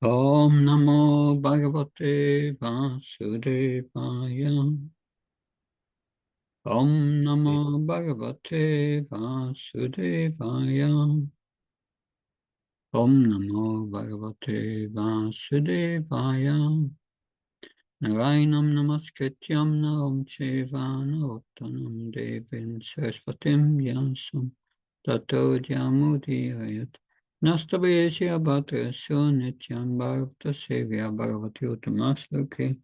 Om Namo Bhagavate Vasudevaya. Om Namo Bhagavate Vasudevaya. Om Namo Bhagavate Vasudevaya. Narayanam Namaskrityam Naram Cheva Narottanam Devim Saraswatim Vyasam Tato Jamudirayat. Nastabhayasya Bhadrasya Nityam Bharata Sevya Bharavati Uttamasloke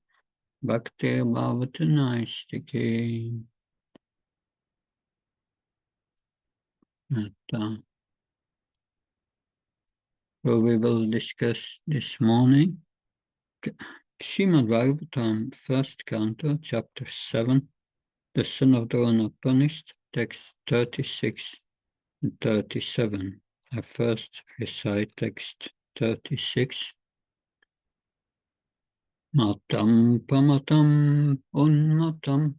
Bhakti Bhavatanastike. So we will discuss this morning Srimad Bhagavatam, first canto, chapter 7, the son of Drona punished, text 36 and 37. I first recite text 36. Matam pamatam unmatam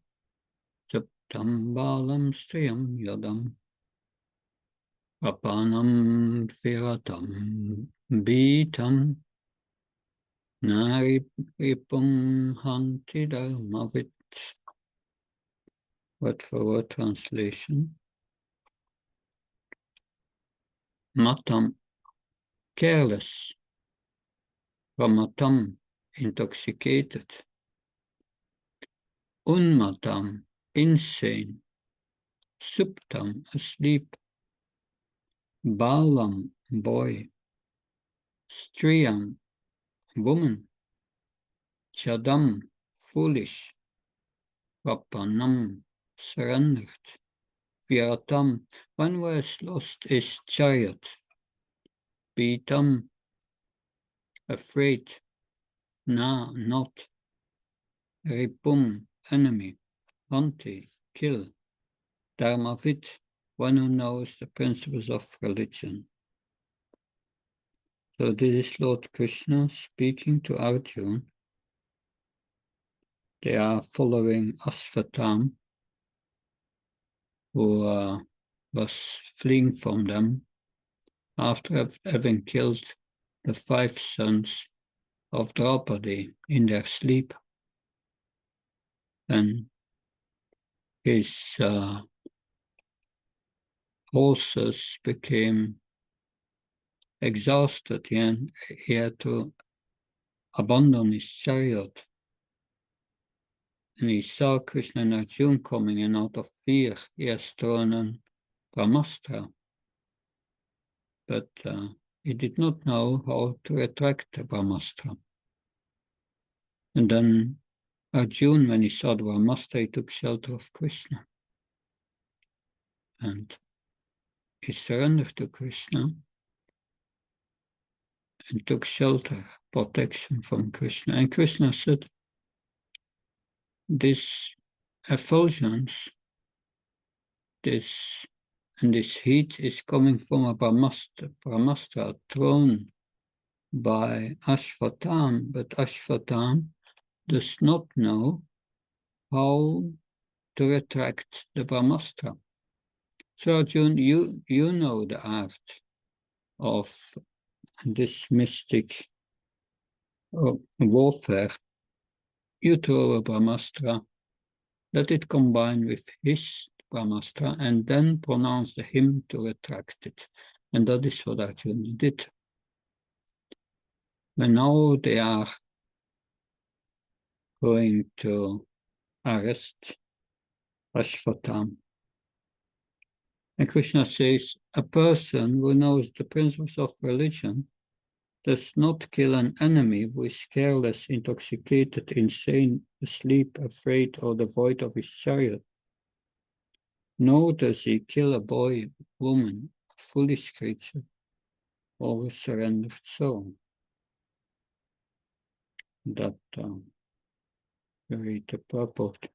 saptam balam striyam yadam apanam viratam beatam naripum hanti dharmavit. Word for word translation. Matam, careless. Ramatam, intoxicated. Unmatam, insane. Suptam, asleep. Balam, boy. Striyam, woman. Chadam, foolish. Vapanam, surrendered. Viratam, one who has lost his chariot. Pitam, afraid. Na, not. Ripum, enemy. Hanti, kill. Dharmavit, one who knows the principles of religion. So this is Lord Krishna speaking to Arjuna. They are following Asvatam, who was fleeing from them after having killed the 5 sons of Draupadi in their sleep. And his horses became exhausted, and he had to abandon his chariot. And he saw Krishna and Arjuna coming, and out of fear he has thrown a Brahmastra. But he did not know how to retract the Brahmastra. And then Arjuna, when he saw the Brahmastra, he took shelter of Krishna. And he surrendered to Krishna and took shelter, protection from Krishna. And Krishna said, this effulgence, this heat is coming from a Brahmastra thrown by Ashvatam, but Ashvatam does not know how to retract the Brahmastra. So Arjuna, you know the art of this mystic warfare. You throw a Brahmastra, let it combine with his Brahmastra, and then pronounce the hymn to retract it. And that is what Arjuna did. And now they are going to arrest Ashvatam. And Krishna says, a person who knows the principles of religion does not kill an enemy who is careless, intoxicated, insane, asleep, afraid, or devoid of his chariot. Nor does he kill a boy, woman, a foolish creature, or a surrendered soul. That read the purport.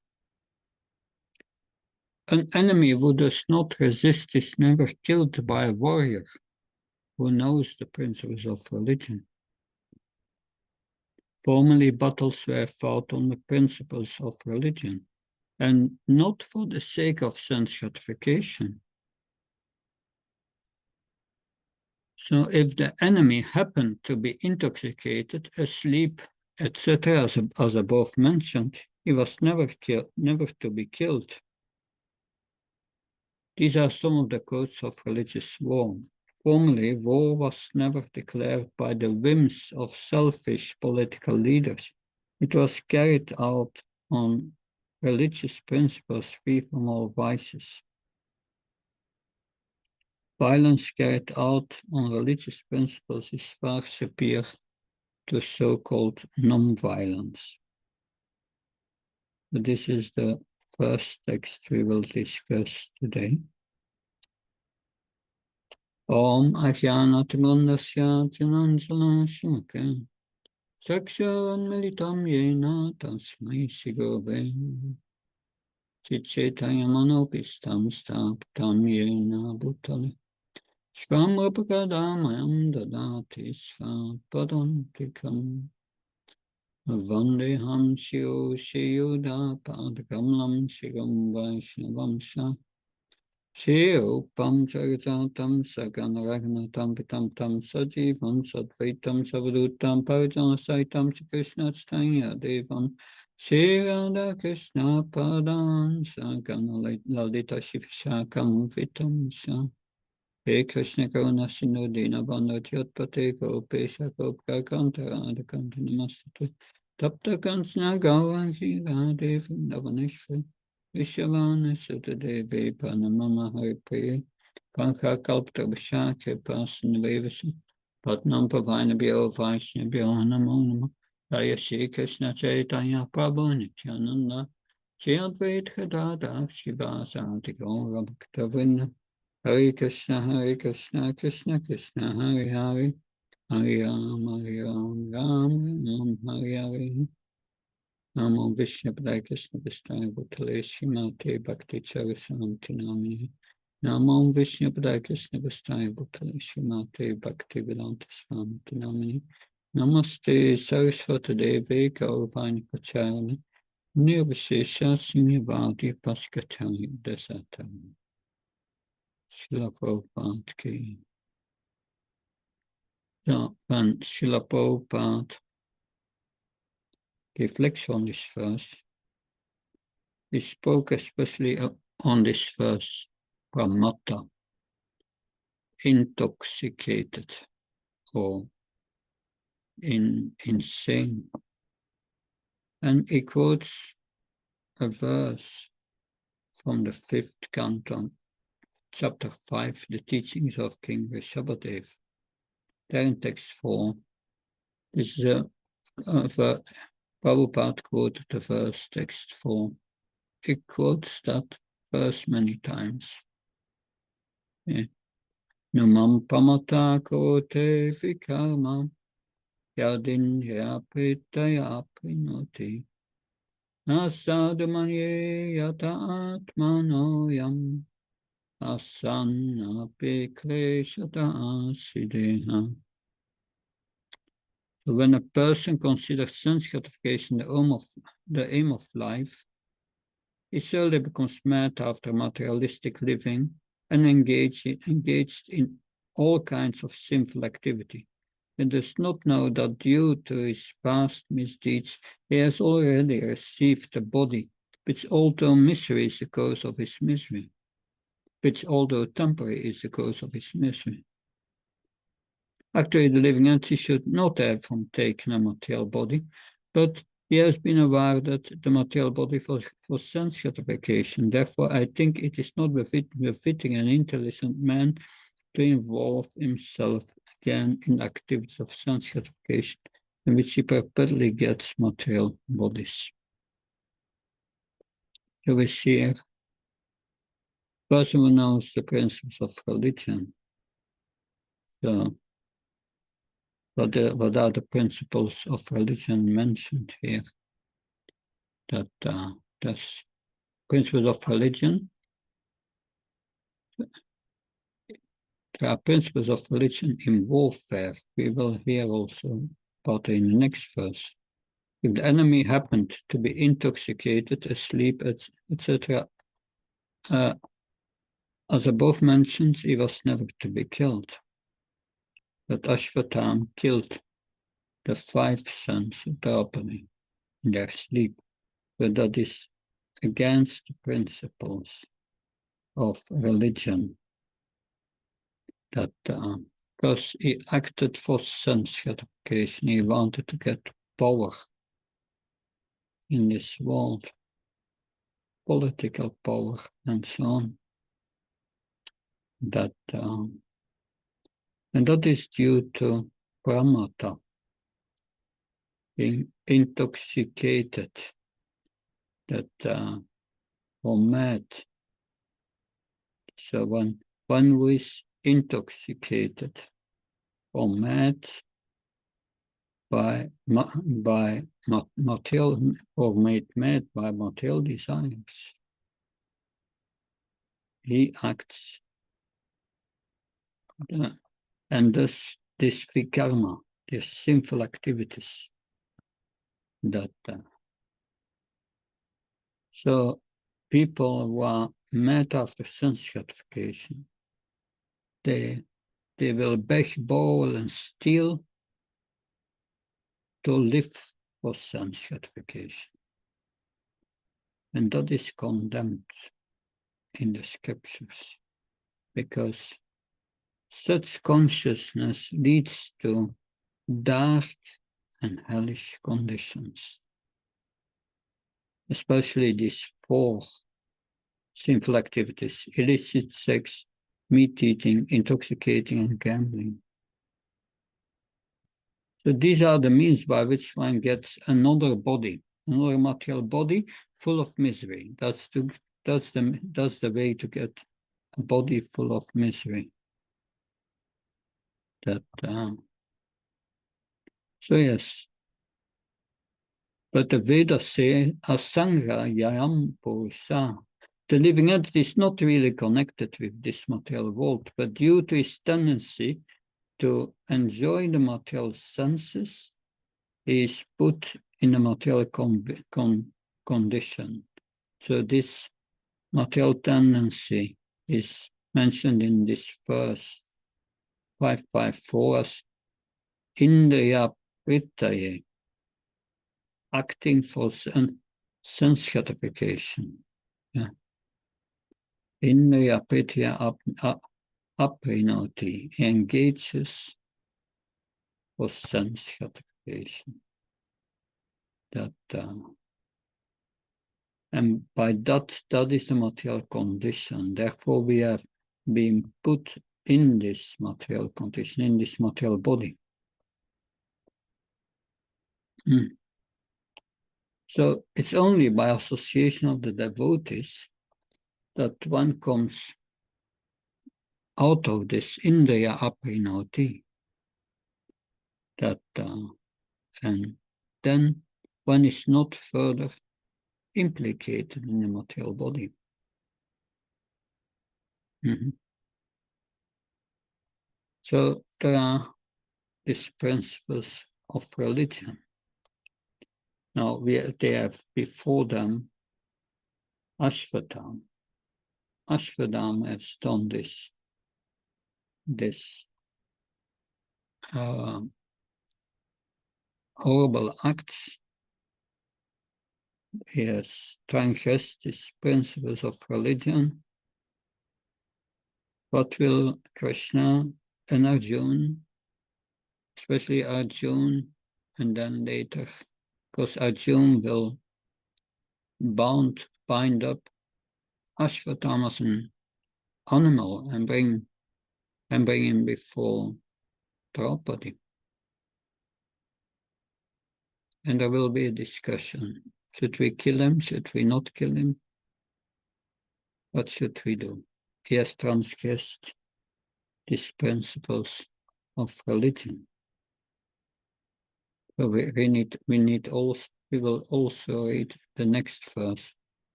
An enemy who does not resist is never killed by a warrior who knows the principles of religion. Formerly, battles were fought on the principles of religion, and not for the sake of sense gratification. So if the enemy happened to be intoxicated, asleep, etc., as above mentioned, he was never to be killed. These are some of the codes of religious war. Formerly, war was never declared by the whims of selfish political leaders. It was carried out on religious principles free from all vices. Violence carried out on religious principles is far superior to so-called non-violence. This is the first text we will discuss today. Om Ajnanatimandasya Jananjalasya Sakshanmilitam Yena Tasmai Sigove Chitchetayamanopistam Staptam Yena Bhutale Svamrapakadamayam Dadati Svapadantikam Vandeham Shio Shiyuda Padakalam Shigam Vaishnavamsa Shio Pam Charijatam Saganaragnatam Pitam Tam Sajivam Sadvaitam Savadutam Parajana Saitam Krishna Stanya Devam Shri Radha Krishna Padan Sagana Lalita Shivishakam Vitam Sa He Krishna Karuna Sindhu Dina Bandhu Jyotpate Gopesha Gopka Kantara Adakanta Namastate Tapta Kansna Gaurangi Radhe Vrindavaneshwari Vishavana Sutadevi Panamama Haripriya Pancha Kalpta Vishake Pasan Vivasa Patnam Pavana Bhyo Vaishna Bhyo Namo Namo Jaya Shri Krishna Chaitanya Prabhu Nityananda Shri Advaita Gadadhar Shivasati Gaura Bhakta Vrinda Hare Krishna Krishna Krishna Hare Hare Hare Ram Ram Hare Hare Namo Vishnu Padaya Krishna Vistaya Bhutale Shrimate Bhakti Charasanti Namini Namo Vishnu Padaya Krishna Vistaya Bhutale Shrimate Bhakti Vedanta Swamiti Namini Namaste Saraswati Devi Gauravani Pacharani Nirvishesha Sunyavadi Paskatani Dasatani Srila Prabhupada Ki. So, when Srila Prabhupada reflects on this verse, he spoke especially on this verse, Pramata, intoxicated or insane. And he quotes a verse from the 5th canto, chapter 5, the teachings of King Rishabhadev. There in text 4, this is Prabhupada quoted the verse, text 4. He quotes that verse many times. Numam pamata kote vikarma yadin yapritaya prinoti nasadamanye yata atmanoyam asana pikleshata asideha. So when a person considers sense gratification the aim of life, he slowly becomes mad after materialistic living and engaged in all kinds of sinful activity. He does not know that due to his past misdeeds, he has already received a body, which although misery is the cause of his misery, which although temporary is the cause of his misery. Actually, the living entity should not have taken a material body, but he has been aware that the material body for sense gratification. Therefore, I think it is not befitting an intelligent man to involve himself again in activities of sense gratification in which he perpetually gets material bodies. So we see here, person who knows the principles of religion. So, what are the principles of religion mentioned here? That that's principles of religion. There are principles of religion in warfare. We will hear also about it in the next verse. If the enemy happened to be intoxicated, asleep, etc., as above mentioned, he was never to be killed. that Ashvatam killed the 5 sons of Draupadi in their sleep, but that is against the principles of religion. That because he acted for sense gratification, he wanted to get power in this world, political power, and so on. That and that is due to pramata, being intoxicated, that or mad. So when one who is intoxicated or mad by material, or made mad by material desires, he acts, and thus this vikarma, these sinful activities, that so people who are mad after sense gratification, they will beg, borrow, and steal to live for sense gratification. And that is condemned in the scriptures, because such consciousness leads to dark and hellish conditions, especially these 4 sinful activities: illicit sex, meat eating, intoxicating, and gambling. So these are the means by which one gets another body, another material body full of misery. That's the way to get a body full of misery. That so yes. But the Vedas say asanga yayam purusa. The living entity is not really connected with this material world, but due to his tendency to enjoy the material senses, he is put in a material condition. So this material tendency is mentioned in this verse 554 as indriya pritaye, acting for sense gratification. Yeah. Indriya pritya aprinoti, engages for sense gratification. That and by that is the material condition. Therefore, we have been put in this material condition, in this material body. So it's only by association of the devotees that one comes out of this indriya aprinoti. That and then one is not further implicated in the material body. So there are these principles of religion. Now they have before them Ashvatam. Ashvatam has done this horrible acts. He has transgressed these principles of religion. What will Krishna and Arjuna, especially Arjuna, and then later, because Arjuna will bind up Ashvatam as an animal and bring him before Draupadi. And there will be a discussion. Should we kill him? Should we not kill him? What should we do? He has transgressed these principles of religion. So we will also read the next verse,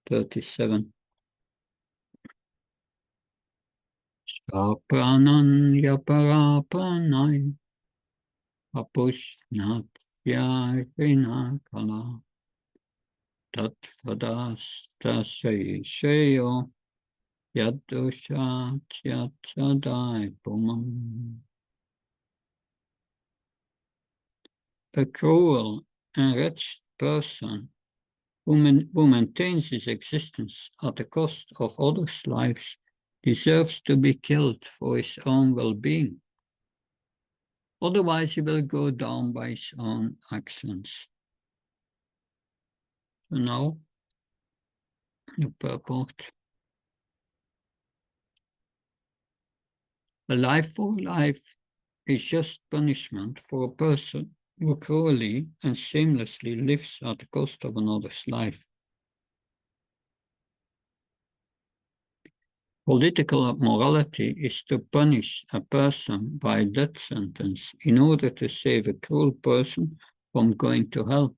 37. Svapananya parapranay apushnat yarina kala tatvadastasyayo yadushat yatsadai pumam. A cruel, enriched person who maintains his existence at the cost of others' lives deserves to be killed for his own well-being. Otherwise, he will go down by his own actions. So now, the purport. A life for life is just punishment for a person who cruelly and shamelessly lives at the cost of another's life. Political morality is to punish a person by a death sentence in order to save a cruel person from going to hell.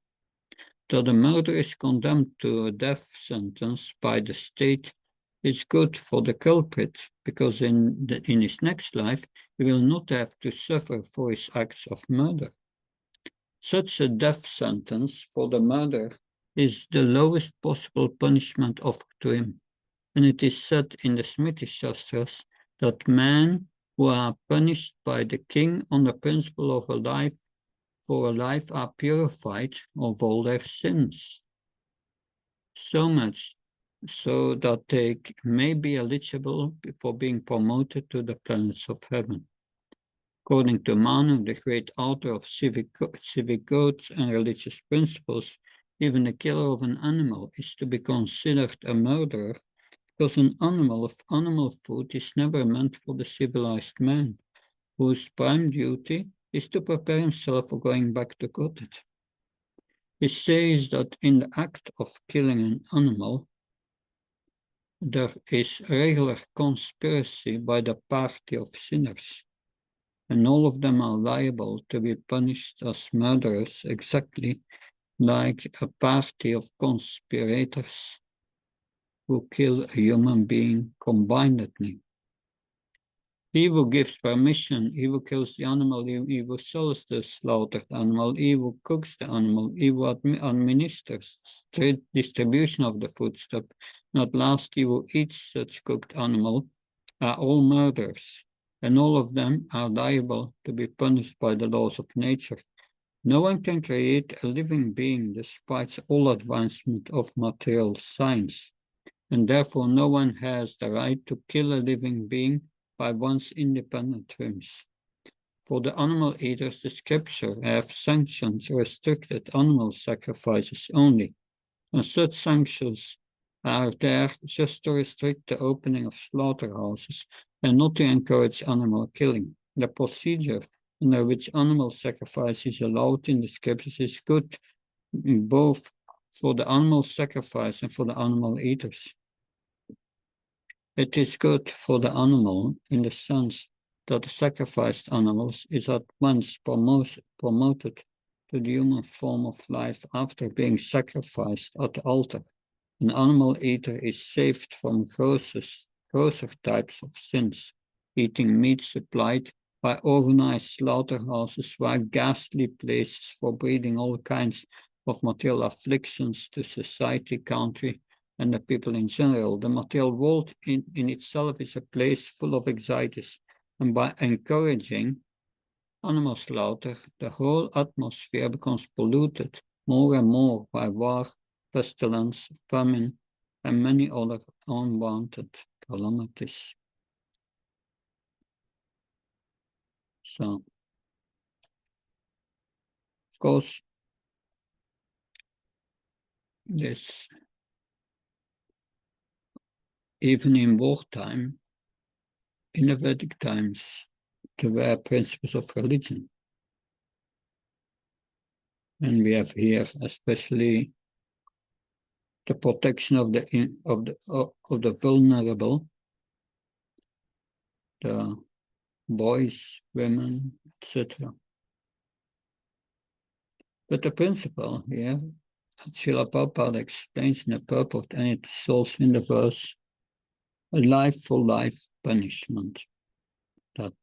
Though the murderer is condemned to a death sentence by the state, is good for the culprit, because in his next life he will not have to suffer for his acts of murder. Such a death sentence for the murderer is the lowest possible punishment offered to him, and it is said in the Smriti Shastras that men who are punished by the king on the principle of a life for a life are purified of all their sins, so much so that they may be eligible for being promoted to the planets of heaven. According to Manu, the great author of civic codes and religious principles, even the killer of an animal is to be considered a murderer, because an animal of animal food is never meant for the civilized man, whose prime duty is to prepare himself for going back to Godhead. It says that in the act of killing an animal, there is regular conspiracy by the party of sinners, and all of them are liable to be punished as murderers, exactly like a party of conspirators who kill a human being combinedly. He who gives permission, he who kills the animal, he who sells the slaughtered animal, he who cooks the animal, he who administers straight distribution of the foodstuff, not last, he who eats such cooked animal, are all murderers, and all of them are liable to be punished by the laws of nature. No one can create a living being despite all advancement of material science, and therefore no one has the right to kill a living being by one's independent whims. For the animal eaters, the scripture have sanctioned restricted animal sacrifices only, and such sanctions are there just to restrict the opening of slaughterhouses and not to encourage animal killing. The procedure under which animal sacrifice is allowed in the scriptures is good both for the animal sacrifice and for the animal eaters. It is good for the animal in the sense that the sacrificed animals is at once promoted to the human form of life after being sacrificed at the altar. An animal eater is saved from grosser types of sins, eating meat supplied by organized slaughterhouses were ghastly places for breeding all kinds of material afflictions to society, country, and the people in general. The material world in itself is a place full of anxieties, and by encouraging animal slaughter, the whole atmosphere becomes polluted more and more by war, pestilence, famine, and many other unwanted calamities. So, of course, this, even in wartime, in the Vedic times, there were principles of religion. And we have here especially the protection of the vulnerable, the boys, women, etc. But the principle here, Srila Prabhupada explains in the purport, and it's also in the verse, a life for life punishment. That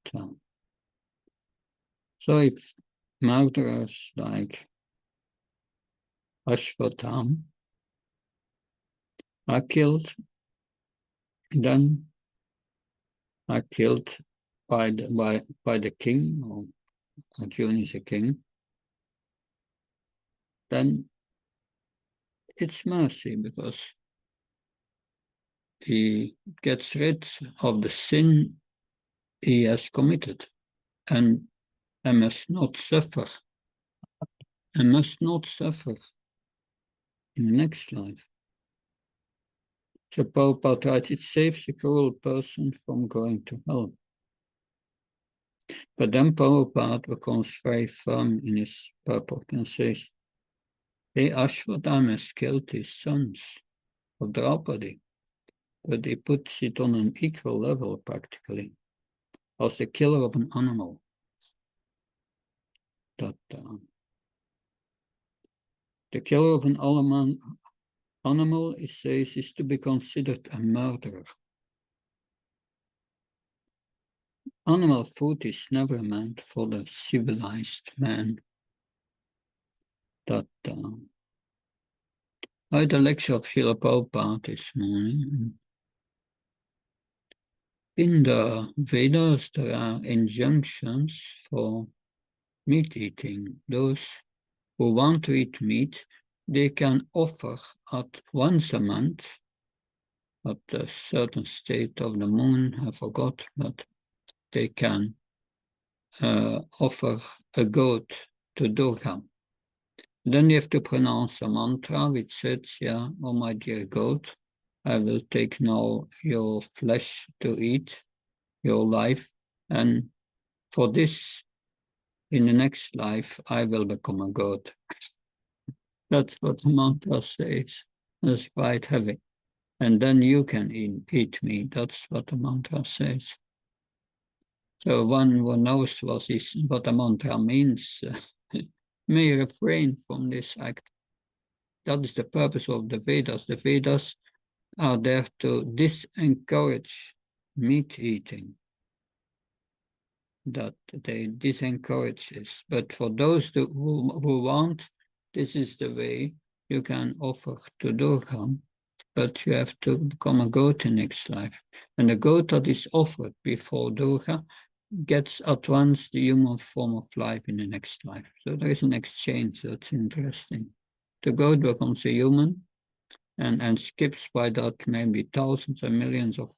so if murderers like Ashvatam are killed, then are killed by the king, or Arjuna is a king, then it's mercy, because he gets rid of the sin he has committed, and I must not suffer. I must not suffer in the next life. So Prabhupada writes, it saves a cruel person from going to hell. But then Prabhupada becomes very firm in his purport and says, hey, Ashwatthama has killed his sons of Draupadi, but he puts it on an equal level practically, as the killer of an animal. That the killer of an animal, he says, is to be considered a murderer. Animal food is never meant for the civilized man. That I had a lecture of Srila Prabhupada this morning. In the Vedas, there are injunctions for meat eating. Those who want to eat meat, they can offer at once a month, at a certain state of the moon, I forgot, but they can offer a goat to Durga. Then you have to pronounce a mantra which says, yeah, oh my dear goat, I will take now your flesh to eat, your life, and for this, in the next life, I will become a goat. That's what the mantra says. That's quite heavy. And then you can eat me. That's what the mantra says. So one who knows what the mantra means may refrain from this act. That is the purpose of the Vedas. The Vedas are there to disencourage meat eating. That they disencourage this. But for those who want, this is the way you can offer to Durga, but you have to become a goat in next life. And the goat that is offered before Durga gets at once the human form of life in the next life. So there is an exchange that's interesting. The goat becomes a human and skips by that maybe thousands and millions of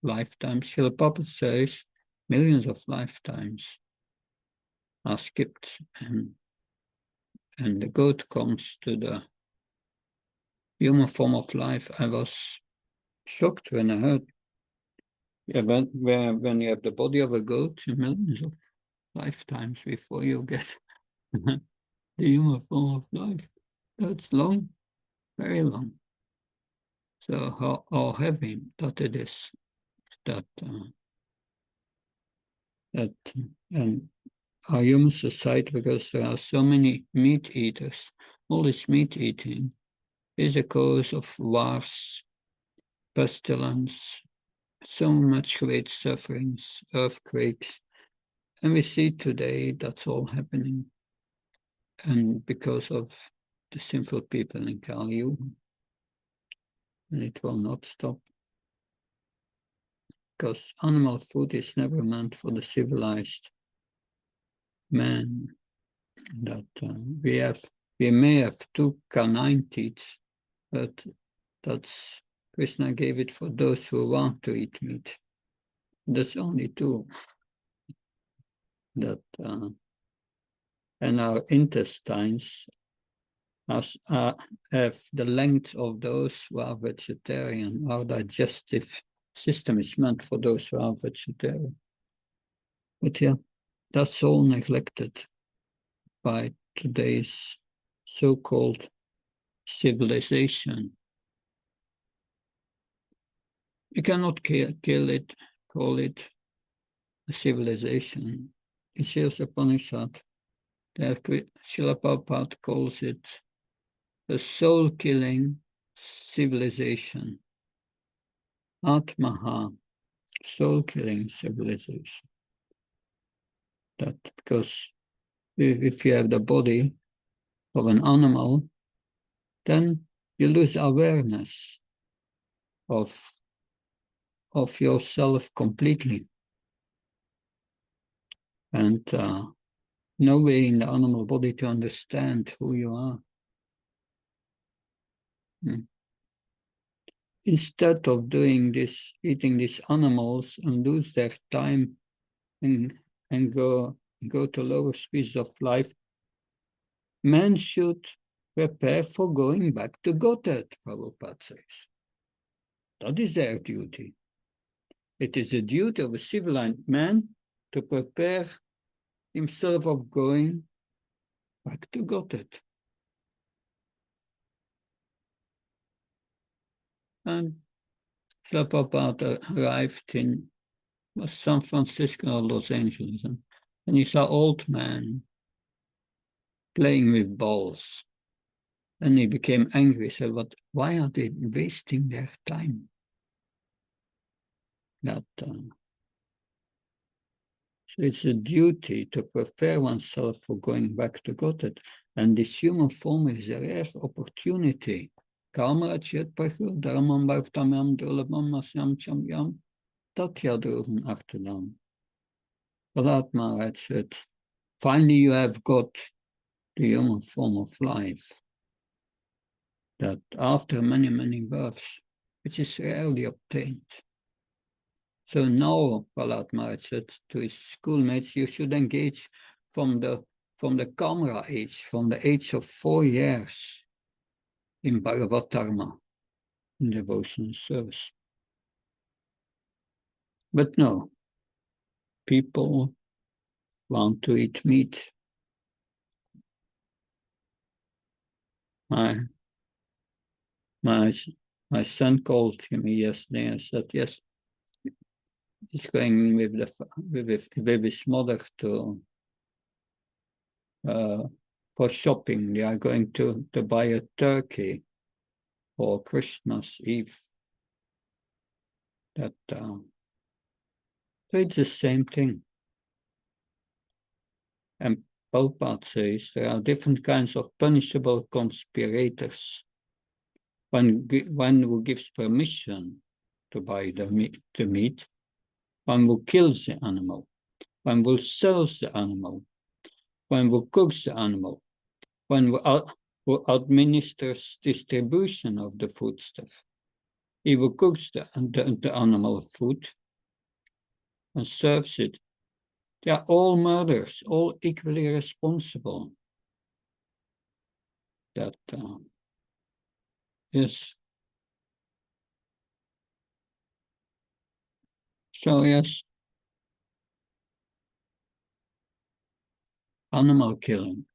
lifetimes. Srila Prabhupada says millions of lifetimes are skipped, and the goat comes to the human form of life. I was shocked when I heard, yeah, when you have the body of a goat, millions of lifetimes before you get the human form of life. That's long, very long. So how heavy that it is, that and our human society, because there are so many meat eaters, all this meat eating is a cause of wars, pestilence, so much great sufferings, earthquakes. And we see today that's all happening. And because of the sinful people in Kali Yuga. And it will not stop. Because animal food is never meant for the civilized man. That we may have two canine teeth, but that's Krishna gave it for those who want to eat meat. There's only two. That and our intestines have the length of those who are vegetarian. Our digestive system is meant for those who are vegetarian. But yeah, that's all neglected by today's so-called civilization. You cannot call it a civilization. In Srila Upanishad, Srila Prabhupada calls it a soul-killing civilization. Atmaha, soul-killing civilization. That because if you have the body of an animal, then you lose awareness of yourself completely. And no way in the animal body to understand who you are. Instead of doing this, eating these animals and lose their time and go to lower speeds of life, men should prepare for going back to Godhead, Prabhupada says. That is their duty. It is the duty of a civilized man to prepare himself of going back to Godhead. And Prabhupada arrived in San Francisco or Los Angeles, and he saw old man playing with balls. And he became angry. He said, why are they wasting their time? So it's a duty to prepare oneself for going back to Godhead. And this human form is a rare opportunity. Maharaj said, finally you have got the human form of life, that after many, many births, which is rarely obtained. So now, Prahlad Maharaj said to his schoolmates, you should engage from the camera age, from the age of 4 years in Bhagavad Dharma, in devotional service. But no, people want to eat meat. My son called me yesterday and said, yes, he's going with his mother to for shopping. They are going to buy a turkey for Christmas Eve. That it's the same thing. And Prabhupada says there are different kinds of punishable conspirators. One who gives permission to buy the meat, one who kills the animal, one who sells the animal, one who cooks the animal, one who administers distribution of the foodstuff. He who cooks the animal food and serves it. They are all murderers, all equally responsible. That yes. So yes, animal killing.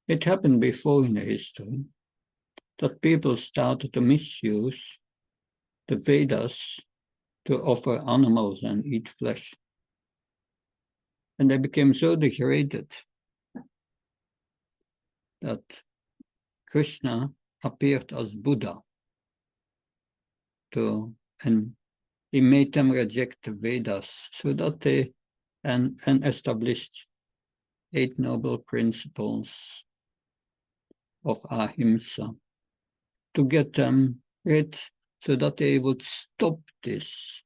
It happened before in the history that people started to misuse the Vedas to offer animals and eat flesh. And they became so degraded that Krishna appeared as Buddha and he made them reject the Vedas so that they and established 8 noble principles of ahimsa to get them rid so that they would stop this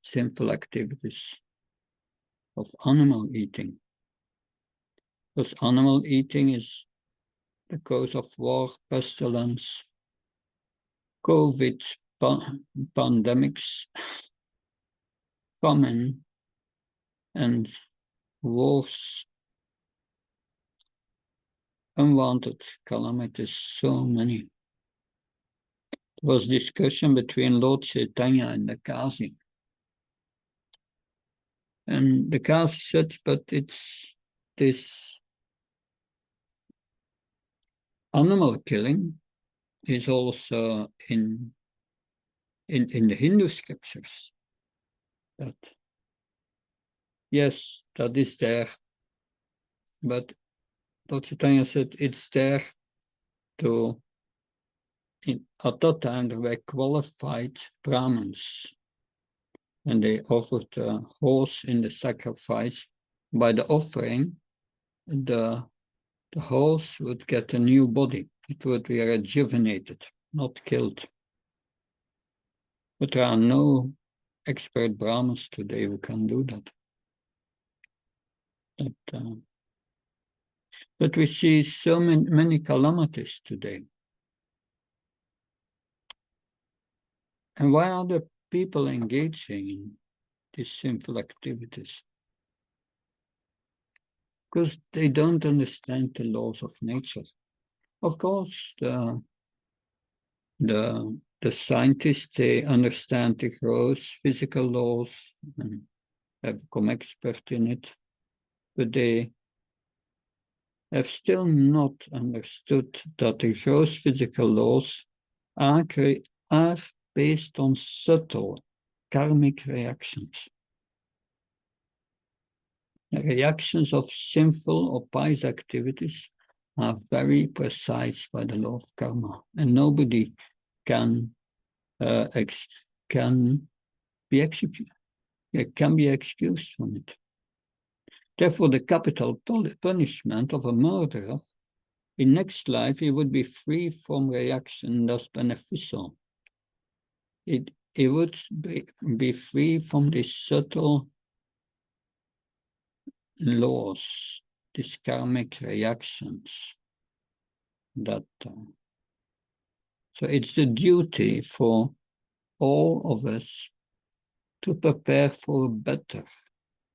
sinful activities of animal eating. Because animal eating is the cause of war, pestilence, COVID, pandemics, famine, and wars, unwanted calamities, so many. There was discussion between Lord Chaitanya and the Kasi. And the Kasi said, but it's this animal killing is also in the Hindu scriptures. That yes, that is there, but Lord Chaitanya said it's there to. At that time, there were qualified Brahmins, and they offered a horse in the sacrifice. By the offering, the horse would get a new body. It would be rejuvenated, not killed. But there are no expert Brahmins today who can do that. But we see so many calamities today. And why are the people engaging in these sinful activities? Because they don't understand the laws of nature. Of course, the scientists, they understand the gross physical laws and have become expert in it, but they have still not understood that the gross physical laws are based on subtle karmic reactions. The reactions of sinful or pious activities are very precise by the law of karma, and nobody can can be excused from it. Therefore, the capital punishment of a murderer in next life, he would be free from reaction, thus beneficial. He would be free from these subtle laws, these karmic reactions. So it's the duty for all of us to prepare for a better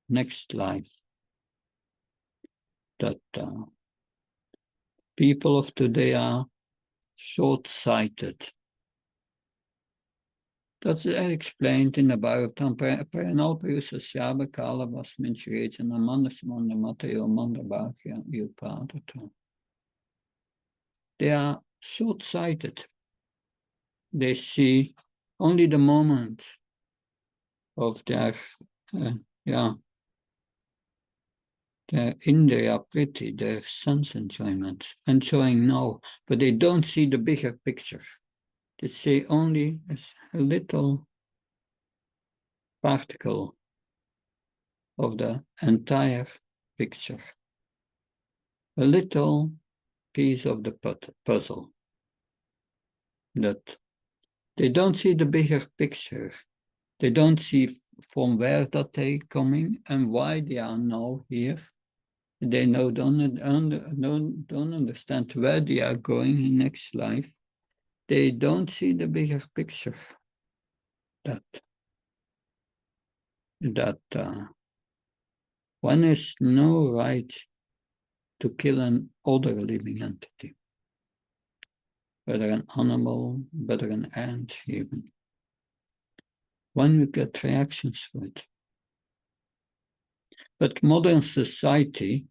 next life. That people of today are short-sighted. Dat is explained in the Bhagavatam. Prenalpayusa Shabakala Vasminchrecha Namandasmanda Matayo Mandabhakya Yupadata. They are short-sighted. They see only the moment of their Indriya Priti, their sense enjoyment, enjoying now, but they don't see the bigger picture. They see only a little particle of the entire picture, a little piece of the puzzle. That they don't see the bigger picture. They don't see from where that they coming and why they are now here. They don't understand where they are going in next life. They don't see the bigger picture. That one has no right to kill an other living entity, whether an animal, whether an ant even. One will get reactions for it. But modern society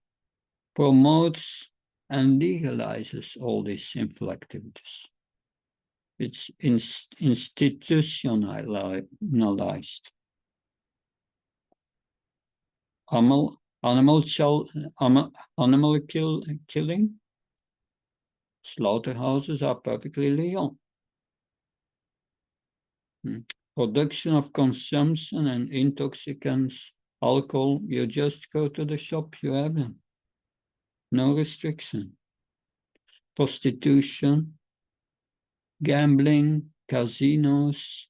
promotes and legalizes all these sinful activities. It's institutionalized. Animal killing, slaughterhouses are perfectly legal. Production of consumption and intoxicants, alcohol, you just go to the shop, you have them. No restriction. Prostitution, gambling, casinos,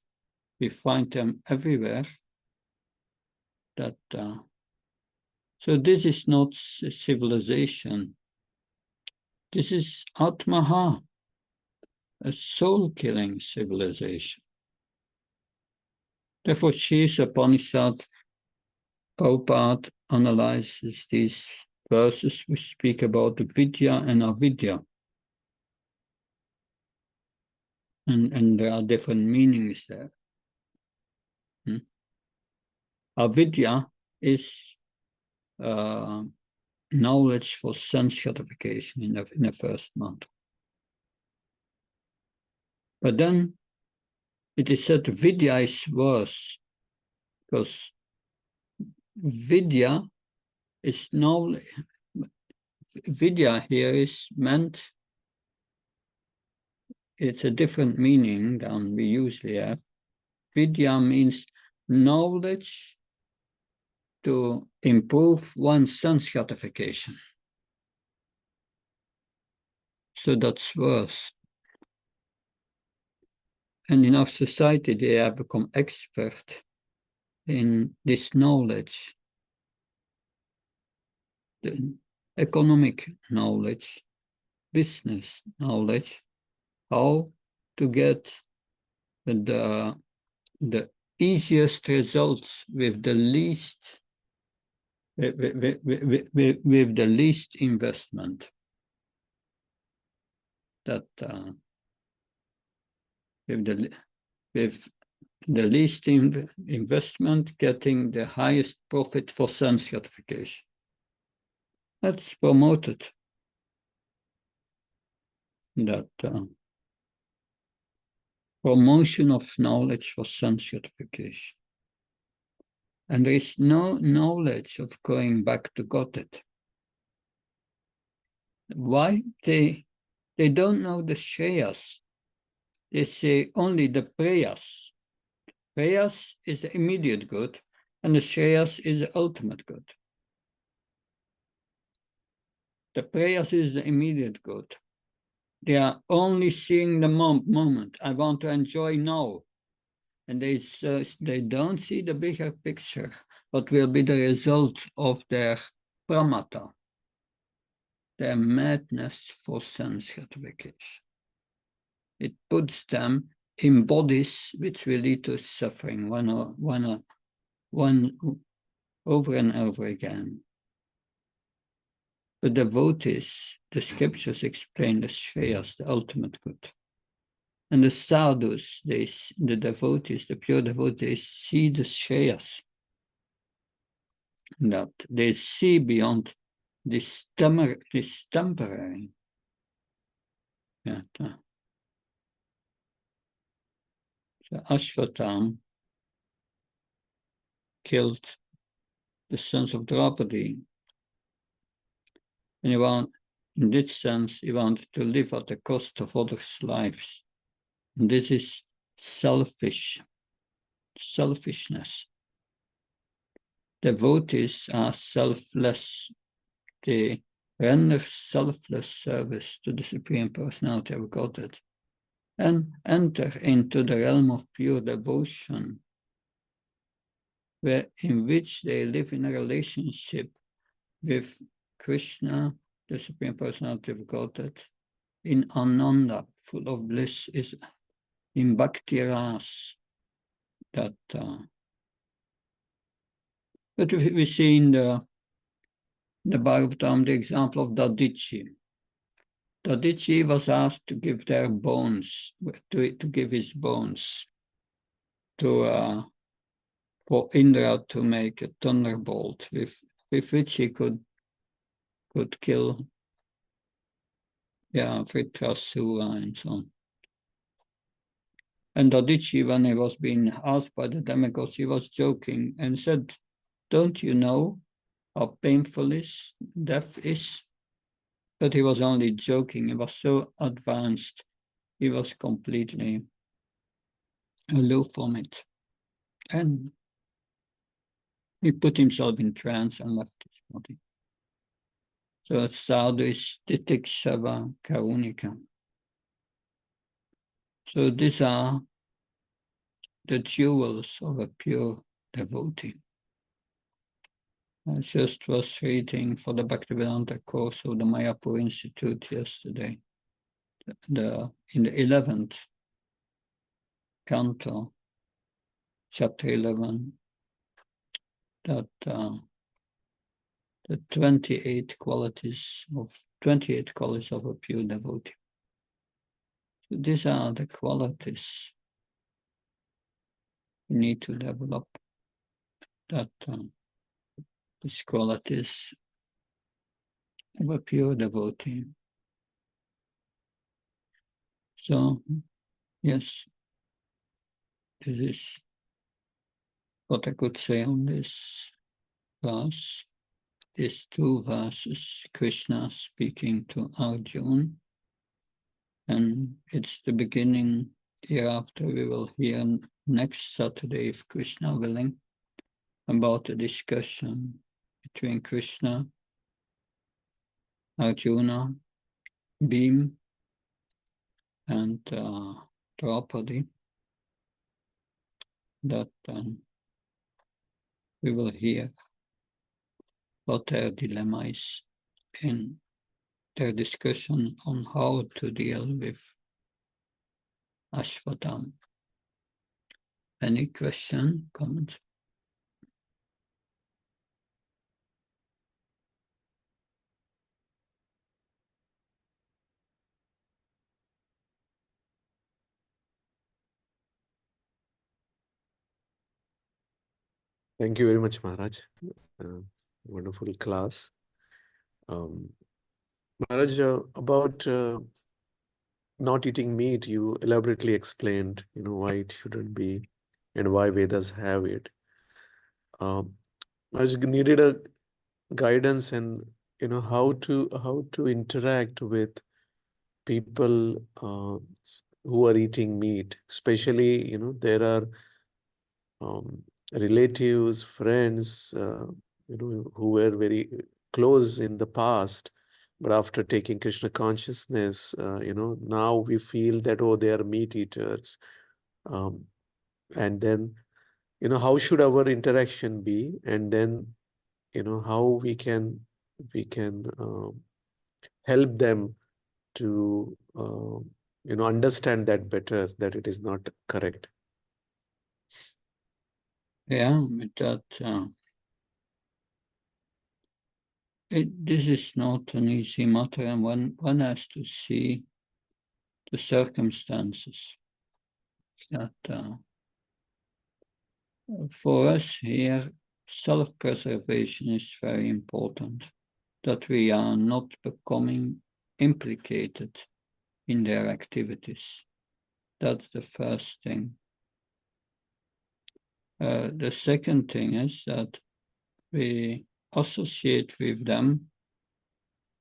we find them everywhere. So this is not civilization. This is Atmaha, a soul-killing civilization. Therefore, Shes Upanishad, Prabhupada analyzes these verses which speak about vidya and avidya. And there are different meanings there. Avidya is knowledge for sense gratification in the first month. But then it is said vidya is worse, because vidya is knowledge. Vidya here is meant, it's a different meaning than we usually have. Vidya means knowledge to improve one's sense gratification. So that's worse. And in our society, they have become expert in this knowledge, the economic knowledge, business knowledge, how to get the the easiest results with the least with the least investment. That with the least investment, getting the highest profit for sense gratification. That's promoted. That promotion of knowledge for sense gratification. And there is no knowledge of going back to Godhead. Why? They don't know the Shreyas. They say only the Preyas. Preyas is the immediate good, and the Shreyas is the ultimate good. The Preyas is the immediate good. They are only seeing the moment. I want to enjoy now. And they don't see the bigger picture, what will be the result of their pramata, their madness for sense gratification. It puts them in bodies which will lead to suffering one over and over again. The devotees, the scriptures explain the Shreyas, the ultimate good. And the sadhus, the devotees, the pure devotees, see the Shreyas. That they see beyond this temporary. Yeah, so Ashvatam killed the sons of Draupadi. And in this sense, he wanted to live at the cost of others' lives. And this is selfishness. Devotees are selfless. They render selfless service to the Supreme Personality of Godhead and enter into the realm of pure devotion, in which they live in a relationship with Krishna, the Supreme Personality of Godhead, in Ananda, full of bliss, is in Bhakti Ras. But we see in the Bhagavatam the example of Dadichi. Dadichi was asked to give their bones, to give his bones for Indra to make a thunderbolt with which he could kill Vritrasura and so on. And Dadichi, when he was being asked by the demigods, he was joking and said, "Don't you know how painful death is?" But he was only joking. He was so advanced. He was completely aloof from it. And he put himself in trance and left his body. So sadhu is titikshava karunika. So these are the jewels of a pure devotee. I just was reading for the Bhaktivedanta course of the Mayapur Institute yesterday. In the 11th canto, chapter 11, that the 28 qualities of a pure devotee. So these are the qualities we need to develop. That these qualities of a pure devotee. So, yes, this is what I could say on this verse. These two verses, Krishna speaking to Arjuna, and it's the beginning. Hereafter we will hear next Saturday, if Krishna willing, about the discussion between Krishna, Arjuna, Bhim, and Draupadi. That we will hear what their dilemma is in their discussion on how to deal with Ashvatam. Any question, comments? Thank you very much, Maharaj. Wonderful class. Maharaj, about not eating meat, you elaborately explained, why it shouldn't be and why Vedas have it. I just needed a guidance and how to interact with people who are eating meat. Especially, there are um, relatives, friends, who were very close in the past, but after taking Krishna consciousness, now we feel that, oh, they are meat eaters. Um, and then, how should our interaction be? And then, how we can help them to, understand that better, that it is not correct. Yeah, that this is not an easy matter, and one has to see the circumstances. That for us here, self-preservation is very important. That we are not becoming implicated in their activities. That's the first thing. The second thing is that we associate with them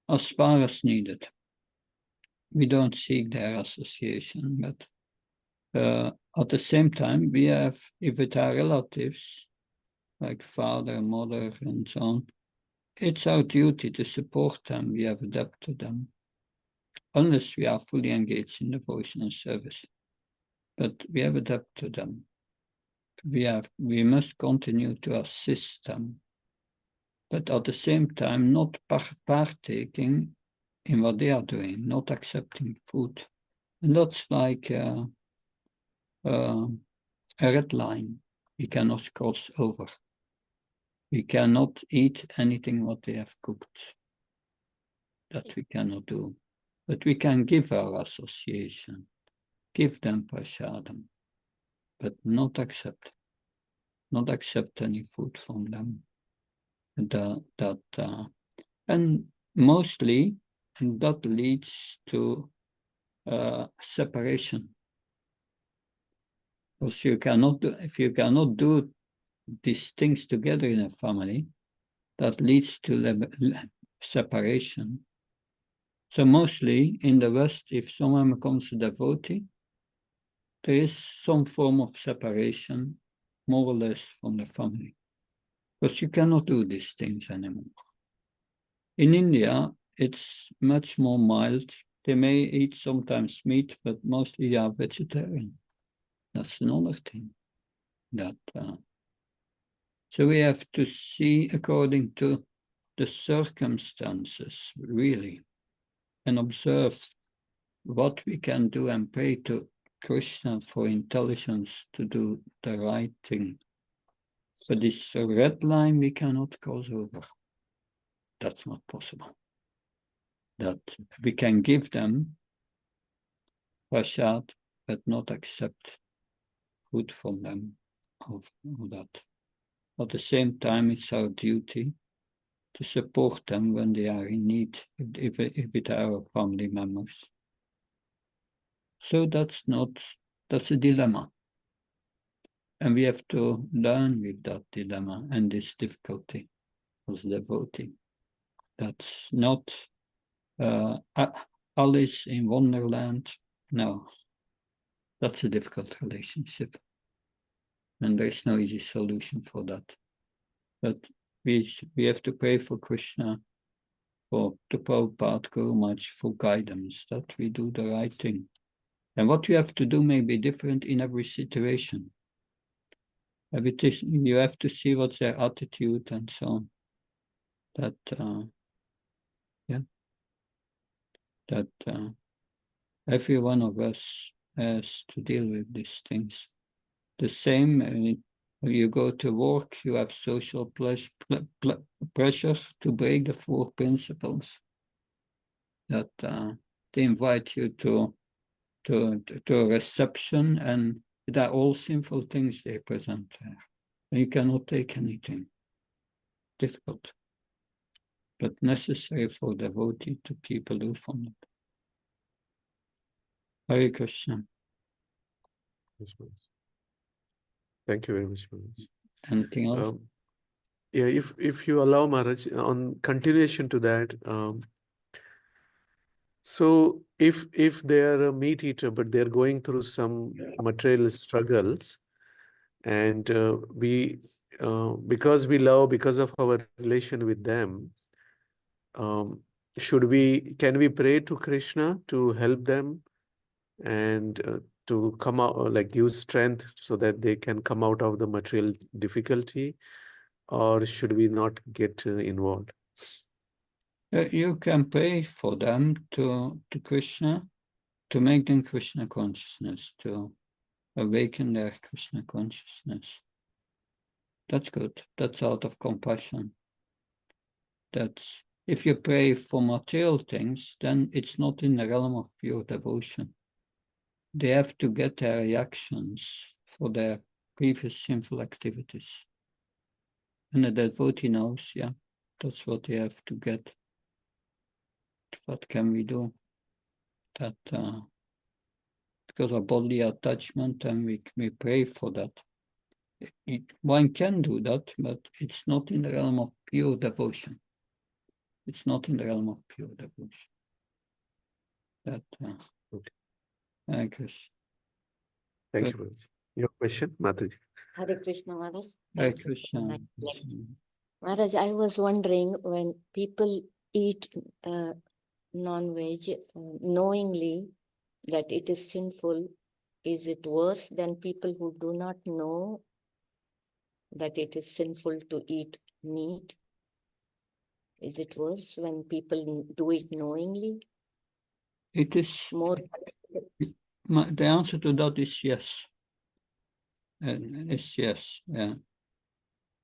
as far as needed. We don't seek their association, but at the same time, we have, if it are relatives, like father, mother, and so on, it's our duty to support them. We have a debt to them, unless we are fully engaged in devotional service. But we have a debt to them. We must continue to assist them, but at the same time not partaking in what they are doing, not accepting food. And that's like a red line we cannot cross over. We cannot eat anything what they have cooked. That we cannot do. But we can give our association, give them prasadam, but not accept any food from them. And mostly, and that leads to separation. Because if you cannot do these things together in a family, that leads to separation. So mostly in the West, if someone becomes a devotee, there is some form of separation, more or less, from the family. Because you cannot do these things anymore. In India, it's much more mild. They may eat sometimes meat, but mostly they are vegetarian. That's another thing. So we have to see according to the circumstances, really, and observe what we can do and pray to Krishna for intelligence to do the right thing. But this red line we cannot cross over. That's not possible. That we can give them prasad, but not accept food from them of that. At the same time, it's our duty to support them when they are in need, if it are our family members. So that's a dilemma. And we have to learn with that dilemma and this difficulty as devotee. That's not Alice in Wonderland. No, that's a difficult relationship. And there's no easy solution for that. But we have to pray for Krishna, for the Prabhupada Guru Maharaj, for guidance, that we do the right thing. And what you have to do may be different in every situation. You have to see what's their attitude and so on. That every one of us has to deal with these things. The same, when you go to work, you have social pressure to break the 4 principles that they invite you to a reception, and they're all sinful things they present there. And you cannot take anything. Difficult, but necessary for devotee to keep aloof from it. Hare Krishna. Yes, Maharaj. Thank you very much, Maharaj. Anything else? Yeah, if you allow, Maharaj, on continuation to that, so if they are a meat eater, but they're going through some material struggles, and because we love, because of our relation with them, can we pray to Krishna to help them and to come out, like use strength so that they can come out of the material difficulty, or should we not get involved? You can pray for them to Krishna, to make them Krishna consciousness, to awaken their Krishna consciousness. That's good. That's out of compassion. That's, if you pray for material things, then it's not in the realm of pure devotion. They have to get their reactions for their previous sinful activities. And the devotee knows, yeah, that's what they have to get. What can we do? That because of bodily attachment, and we pray for that. One can do that, but it's not in the realm of pure devotion. It's not in the realm of pure devotion. That, I guess. Thank you, Maharaj. Your question, Mataji? Hare Krishna, Maharaj. Hare Thank you. Krishna. Maharaj, I was wondering, when people eat non-veg knowingly that it is sinful, is it worse than people who do not know that it is sinful to eat meat? Is it worse when people do it knowingly? It is More. the answer to that is yes. It's yes, yeah.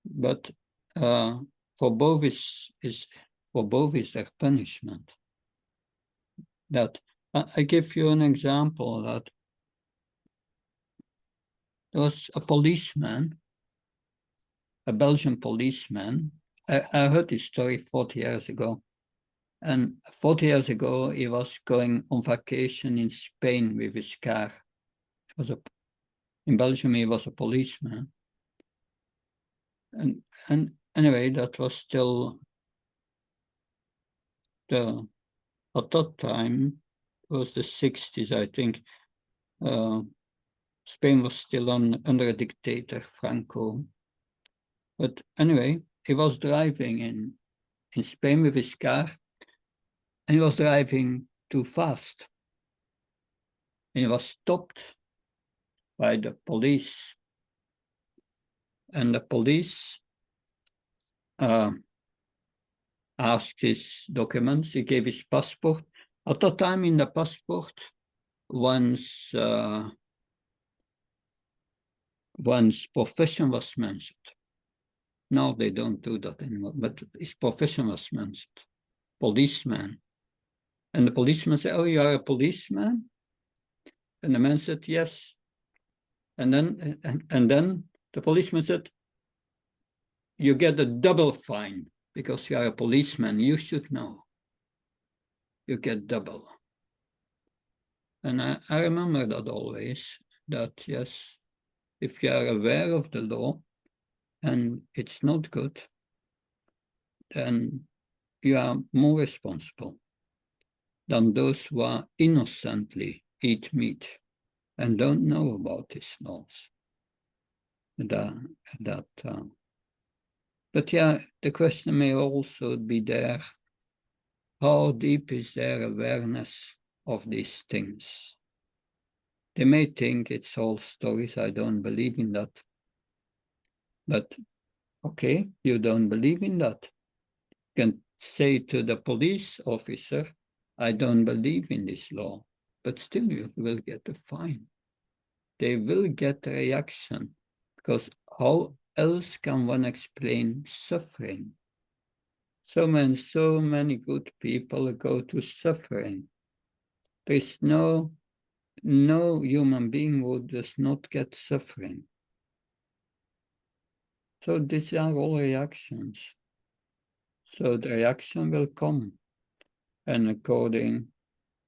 But for both is their punishment. That I give you an example that there was a policeman, a Belgian policeman. I heard this story 40 years ago. And 40 years ago, he was going on vacation in Spain with his car. In Belgium, he was a policeman. And anyway, that was still at that time, it was the 60s, I think. Spain was still under a dictator, Franco. But anyway, he was driving in Spain with his car, and he was driving too fast. And he was stopped by the police. And the police asked his documents. He gave his passport. At that time, in the passport, one's profession was mentioned. Now they don't do that anymore, but his profession was mentioned. Policeman. And the policeman said, "Oh, you are a policeman?" And the man said, "Yes." And then the policeman said, "You get a double fine because you are a policeman. You should know. You get double." And I remember that always, that yes, if you are aware of the law and it's not good, then you are more responsible than those who are innocently eat meat and don't know about these laws. But yeah, the question may also be there, how deep is their awareness of these things? They may think it's all stories. I don't believe in that. But okay, you don't believe in that. You can say to the police officer, "I don't believe in this law," but still you will get a fine. they will get a reaction, because how else can one explain suffering? So many good people go to suffering. There is no human being who does not get suffering. So these are all reactions. So the reaction will come, and according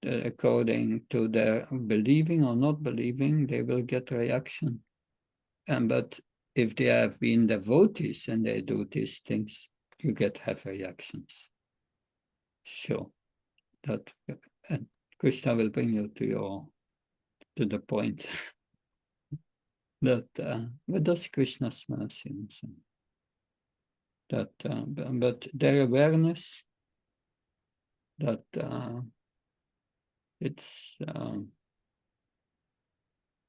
to their believing or not believing, they will get a reaction. But if they have been devotees and they do these things, you have reactions. So that, and Krishna will bring you to the point that but that's Krishna's mercy. That but their awareness that it's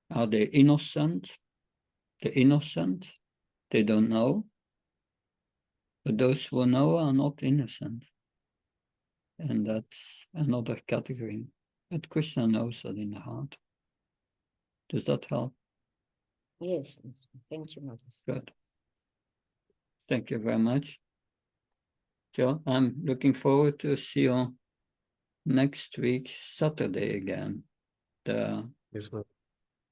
are they innocent? The innocent, they don't know, but those who know are not innocent, and that's another category. But Krishna knows that in the heart. Does that help? Yes, thank you, Maharaj. Good. Thank you very much. Joe, I'm looking forward to see you next week, Saturday again, the Yes, Maharaj.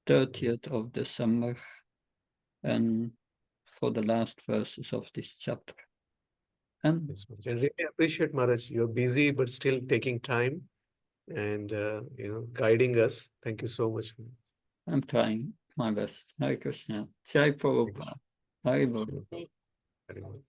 30th of December, and for the last verses of this chapter. And Yes, Maharaj. I really appreciate, Maharaj. You're busy, but still taking time and guiding us. Thank you so much. I'm trying my best. Hare Krishna. Jai Prabhupada. Hare Bol. Very much.